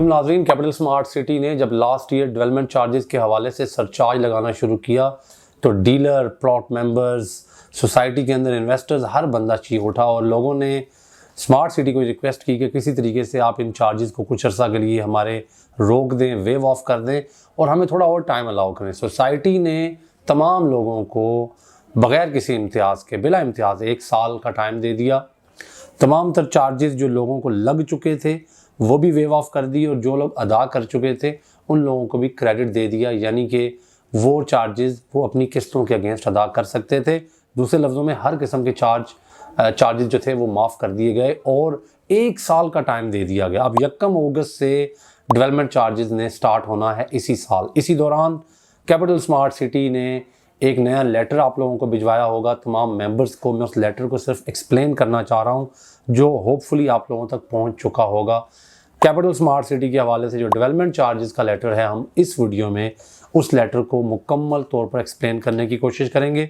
नाज़रीन, capital smart city ने जब लास्ट ईयर डेवलपमेंट चार्जेस के हवाले से सरचार्ज लगाना शुरू किया तो डीलर, प्लॉट मेंबर्स, सोसाइटी के अंदर इन्वेस्टर्स, हर बंदा चीख उठा और लोगों ने स्मार्ट सिटी को रिक्वेस्ट की कि किसी तरीके से आप इन चार्जेस को कुछ अर्सा के लिए हमारे रोक दें, वेव ऑफ कर दें और हमें थोड़ा और टाइम अलाउ करें। सोसाइटी ने तमाम लोगों को बग़ैर किसी इम्तियाज़ के, बिला इम्तियाज़ 1 साल का टाइम दे दिया। तमाम तर चार्जेस जो लोगों को लग चुके थे वो भी वेव ऑफ कर दी और जो लोग अदा कर चुके थे उन लोगों को भी क्रेडिट दे दिया, यानी कि वो चार्जेस वो अपनी किस्तों के अगेंस्ट अदा कर सकते थे। दूसरे लफ्ज़ों में हर किस्म के चार्जेस जो थे वो माफ़ कर दिए गए और 1 साल का टाइम दे दिया गया। अब 1 अगस्त से डेवलपमेंट चार्जेस ने स्टार्ट होना है इसी साल। इसी दौरान कैपिटल स्मार्ट सिटी ने एक नया लेटर आप लोगों को भिजवाया होगा, तमाम मेंबर्स को। मैं उस लेटर को सिर्फ एक्सप्लेन करना चाह रहा हूँ जो होपफुली आप लोगों तक पहुँच चुका होगा। कैपिटल स्मार्ट सिटी के हवाले से जो डेवलपमेंट चार्जेस का लेटर है, हम इस वीडियो में उस लेटर को मुकम्मल तौर पर एक्सप्लेन करने की कोशिश करेंगे।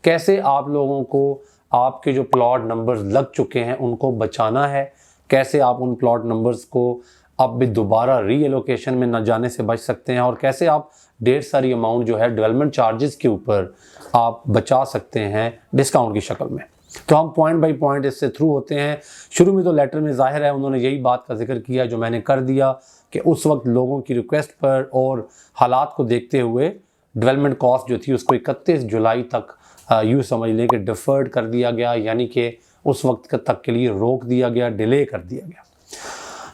कैसे आप लोगों को आपके जो प्लॉट नंबर्स लग चुके हैं उनको बचाना है, कैसे आप उन प्लॉट नंबर्स को अब भी दोबारा री एलोकेशन में न जाने से बच सकते हैं और कैसे आप ढेर सारी अमाउंट जो है डेवलपमेंट चार्जेस के ऊपर आप बचा सकते हैं डिस्काउंट की शक्ल में। तो हम पॉइंट बाय पॉइंट इससे थ्रू होते हैं। शुरू में तो लेटर में जाहिर है उन्होंने यही बात का जिक्र किया जो मैंने कर दिया कि उस वक्त लोगों की रिक्वेस्ट पर और हालात को देखते हुए डेवलपमेंट कॉस्ट जो थी उसको 31 जुलाई तक यूँ समझ लें कि डिफर्ड कर दिया गया, यानी कि उस वक्त तक के लिए रोक दिया गया, डिले कर दिया गया।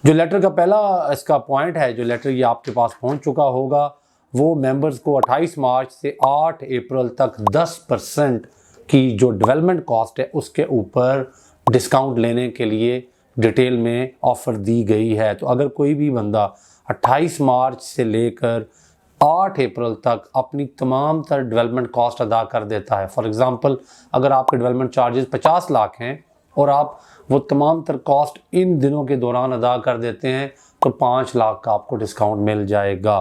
जो लेटर का पहला इसका पॉइंट है, जो लेटर ये आपके पास पहुंच चुका होगा, वो मेंबर्स को 28 मार्च से 8 अप्रैल तक 10% की जो डेवलपमेंट कॉस्ट है उसके ऊपर डिस्काउंट लेने के लिए डिटेल में ऑफ़र दी गई है। तो अगर कोई भी बंदा 28 मार्च से लेकर 8 अप्रैल तक अपनी तमाम तर डेवलपमेंट कॉस्ट अदा कर देता है, फॉर एग्ज़ाम्पल अगर आपके डेवलपमेंट चार्जेस 50 लाख हैं और आप वो तमाम तर कॉस्ट इन दिनों के दौरान अदा कर देते हैं तो 5 लाख का आपको डिस्काउंट मिल जाएगा।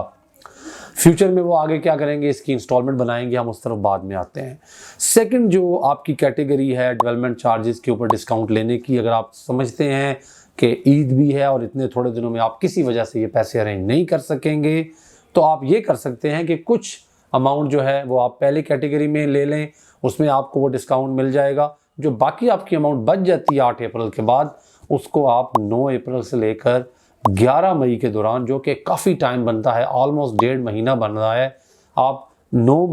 फ्यूचर में वो आगे क्या करेंगे, इसकी इंस्टॉलमेंट बनाएंगे, हम उस तरफ बाद में आते हैं। सेकंड जो आपकी कैटेगरी है डेवलपमेंट चार्जेस के ऊपर डिस्काउंट लेने की, अगर आप समझते हैं कि ईद भी है और इतने थोड़े दिनों में आप किसी वजह से ये पैसे अरेंज नहीं कर सकेंगे, तो आप ये कर सकते हैं कि कुछ अमाउंट जो है वो आप पहले कैटेगरी में ले लें, उसमें आपको वो डिस्काउंट मिल जाएगा। जो बाकी आपकी अमाउंट बच जाती है 8 अप्रैल के बाद, उसको आप 9 अप्रैल से लेकर 11 मई के दौरान, जो कि काफ़ी टाइम बनता है, ऑलमोस्ट 1.5 महीना बन रहा है, आप 9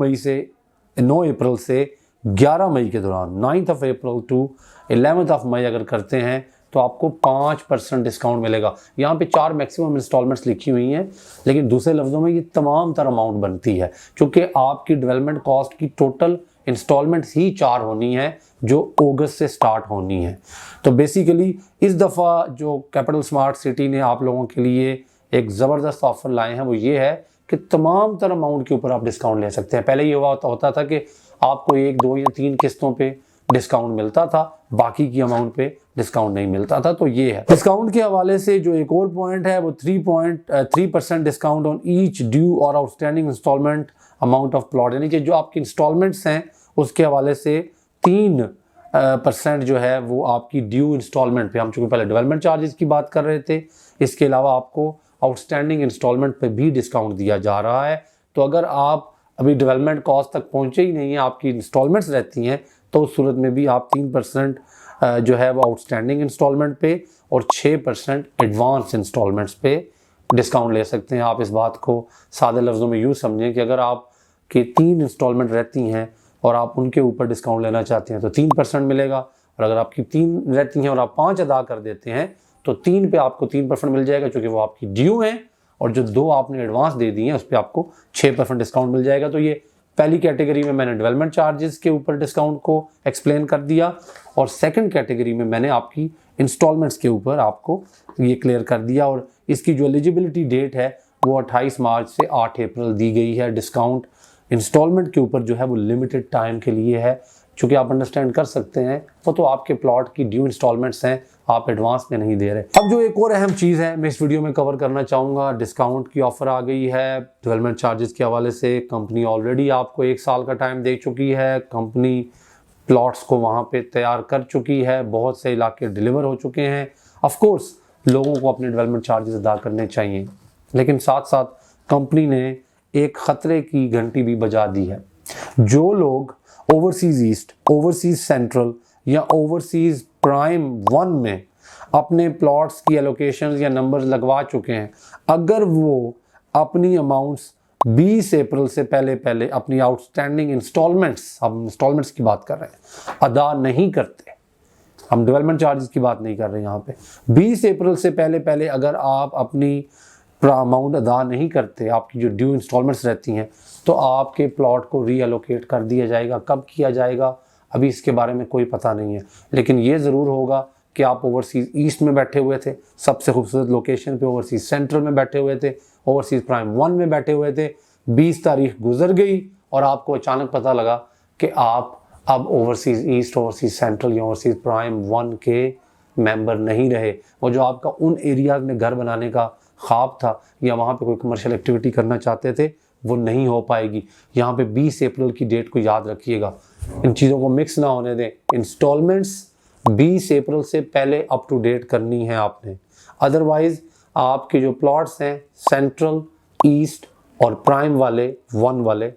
अप्रैल से 11 मई के दौरान 9th of April to 11th of May अगर करते हैं तो आपको 5% डिस्काउंट मिलेगा। यहाँ पे 4 मैक्सिमम इंस्टॉलमेंट्स लिखी हुई हैं, लेकिन दूसरे लफ्ज़ों में ये तमाम तर अमाउंट बनती है क्योंकि आपकी डेवलपमेंट कॉस्ट की टोटल इंस्टॉलमेंट्स ही 4 होनी है जो अगस्त से स्टार्ट होनी है। तो बेसिकली इस दफ़ा जो कैपिटल स्मार्ट सिटी ने आप लोगों के लिए एक ज़बरदस्त ऑफ़र लाए हैं वो ये है कि तमाम तर अमाउंट के ऊपर आप डिस्काउंट ले सकते हैं। पहले ये होता था कि आपको 1, 2 या 3 किस्तों पे डिस्काउंट मिलता था, बाकी की अमाउंट पे डिस्काउंट नहीं मिलता था। तो ये है डिस्काउंट के हवाले से जो एक और पॉइंट है वो 3% डिस्काउंट ऑन ईच ड्यू और outstanding instalment amount of plot, यानी कि जो आपकी इंस्टॉलमेंट्स हैं उसके हवाले से 3% जो है वो आपकी ड्यू इंस्टॉलमेंट पे, हम चूँकि पहले डेवलपमेंट चार्जेस की बात कर रहे थे, इसके अलावा आपको आउटस्टैंडिंग इंस्टॉलमेंट पे भी डिस्काउंट दिया जा रहा है। तो अगर आप अभी डेवलपमेंट कॉस्ट तक पहुँचे ही नहीं हैं, आपकी इंस्टॉलमेंट्स रहती हैं, तो उस सूरत में भी आप 3% जो है वो आउटस्टैंडिंग इंस्टॉलमेंट पे और 6% एडवांस इंस्टॉलमेंट्स पे डिस्काउंट ले सकते हैं। आप इस बात को सादे लफ्ज़ों में यूँ समझें कि अगर आपकी 3 इंस्टॉलमेंट रहती हैं और आप उनके ऊपर डिस्काउंट लेना चाहते हैं तो 3% मिलेगा, और अगर आपकी 3 रहती हैं और आप 5 अदा कर देते हैं तो 3 पे आपको 3% मिल जाएगा क्योंकि वो आपकी ड्यू हैं, और जो 2 आपने एडवांस दे दी हैं उस पर आपको 6% डिस्काउंट मिल जाएगा। तो ये पहली कैटेगरी में मैंने डेवलपमेंट चार्जेस के ऊपर डिस्काउंट को एक्सप्लेन कर दिया और सेकंड कैटेगरी में मैंने आपकी इंस्टॉलमेंट्स के ऊपर आपको ये क्लियर कर दिया। और इसकी जो एलिजिबिलिटी डेट है वो 28 मार्च से 8 अप्रैल दी गई है। डिस्काउंट इंस्टॉलमेंट के ऊपर जो है वो लिमिटेड टाइम के लिए है, चूँकि आप अंडरस्टैंड कर सकते हैं वो तो आपके प्लॉट की ड्यू इंस्टॉलमेंट्स हैं, आप एडवांस में नहीं दे रहे। अब जो एक और अहम चीज़ है मैं इस वीडियो में कवर करना चाहूँगा, डिस्काउंट की ऑफ़र आ गई है डेवलपमेंट चार्जेस के हवाले से। कंपनी ऑलरेडी आपको 1 साल का टाइम दे चुकी है, कंपनी प्लॉट्स को वहाँ पे तैयार कर चुकी है, बहुत से इलाके डिलीवर हो चुके हैं। ऑफ कोर्स लोगों को अपने डेवलपमेंट चार्जेस अदा करने चाहिए। लेकिन साथ साथ कंपनी ने एक ख़तरे की घंटी भी बजा दी है। जो लोग ओवरसीज़ ईस्ट, ओवरसीज़ सेंट्रल या ओवरसीज़ प्राइम 1 में अपने प्लॉट्स की एलोकेशन या नंबर्स लगवा चुके हैं, अगर वो अपनी अमाउंट्स 20 अप्रैल से पहले अपनी आउटस्टैंडिंग इंस्टॉलमेंट्स, हम इंस्टॉलमेंट्स की बात कर रहे हैं, अदा नहीं करते, हम डेवलपमेंट चार्जेस की बात नहीं कर रहे हैं यहाँ पे, 20 अप्रैल से पहले अगर आप अपनी अमाउंट अदा नहीं करते, आपकी जो ड्यू इंस्टॉलमेंट्स रहती हैं, तो आपके प्लॉट को रीअलोकेट कर दिया जाएगा। कब किया जाएगा अभी इसके बारे में कोई पता नहीं है, लेकिन ये ज़रूर होगा कि आप ओवरसीज़ ईस्ट में बैठे हुए थे, सबसे खूबसूरत लोकेशन पे, ओवरसीज़ सेंट्रल में बैठे हुए थे, ओवरसीज़ प्राइम 1 में बैठे हुए थे, 20 तारीख गुजर गई और आपको अचानक पता लगा कि आप अब ओवरसीज़ ईस्ट, ओवरसीज़ सेंट्रल या ओवरसीज़ प्राइम 1 के मेंबर नहीं रहे। वो जो आपका उन एरियाज़ में घर बनाने का ख्वाब था या वहाँ पे कोई कमर्शियल एक्टिविटी करना चाहते थे, वो नहीं हो पाएगी। यहाँ पे 20 अप्रैल की डेट को याद रखिएगा, इन चीज़ों को मिक्स ना होने दें। इंस्टॉलमेंट्स 20 अप्रैल से पहले अप टू डेट करनी है आपने, अदरवाइज़ आपके जो प्लॉट्स हैं सेंट्रल, ईस्ट और प्राइम वाले 1 वाले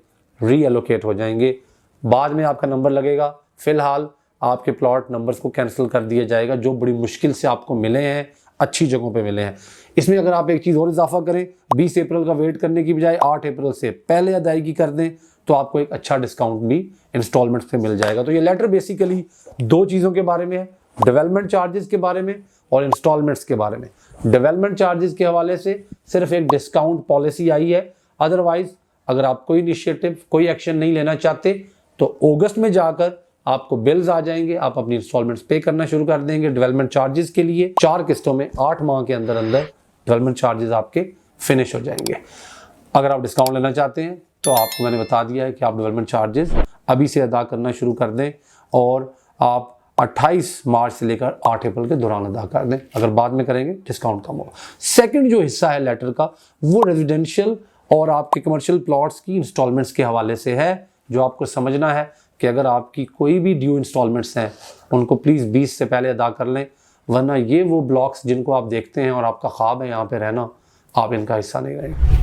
रीएलोकेट हो जाएंगे। बाद में आपका नंबर लगेगा, फ़िलहाल आपके प्लॉट नंबर्स को कैंसिल कर दिया जाएगा जो बड़ी मुश्किल से आपको मिले हैं, अच्छी जगहों पे मिले हैं। इसमें अगर आप एक चीज़ और इजाफा करें, 20 अप्रैल का वेट करने की बजाय 8 अप्रैल से पहले अदायगी कर दें तो आपको एक अच्छा डिस्काउंट भी इंस्टॉलमेंट पे मिल जाएगा। तो ये लेटर बेसिकली 2 चीज़ों के बारे में है, डेवलपमेंट चार्जेस के बारे में और इंस्टॉलमेंट्स के बारे में। डेवलपमेंट चार्जेस के हवाले से सिर्फ एक डिस्काउंट पॉलिसी आई है, अदरवाइज अगर आप कोई इनिशिएटिव, कोई एक्शन नहीं लेना चाहते तो अगस्त में जाकर आपको बिल्स आ जाएंगे, आप अपनी इंस्टॉलमेंट्स पे करना शुरू कर देंगे डेवलपमेंट चार्जेस के लिए। 4 किस्तों में 8 माह के अंदर डेवलपमेंट चार्जेस आपके फिनिश हो जाएंगे। अगर आप डिस्काउंट लेना चाहते हैं तो आपको मैंने बता दिया है कि आप डेवलपमेंट चार्जेस अभी से अदा करना शुरू कर दें और आप 28 मार्च से लेकर 8 अप्रैल के दौरान अदा कर दें। अगर बाद में करेंगे डिस्काउंट कम होगा। सेकंड जो हिस्सा है लेटर का, वो रेजिडेंशियल और आपके कमर्शियल प्लॉट्स की इंस्टॉलमेंट्स के हवाले से है, जो आपको समझना है कि अगर आपकी कोई भी ड्यू इंस्टॉलमेंट्स हैं उनको प्लीज़ 20 से पहले अदा कर लें, वरना ये वो ब्लॉक्स जिनको आप देखते हैं और आपका ख्वाब है यहाँ पे रहना, आप इनका हिस्सा नहीं रहेंगे।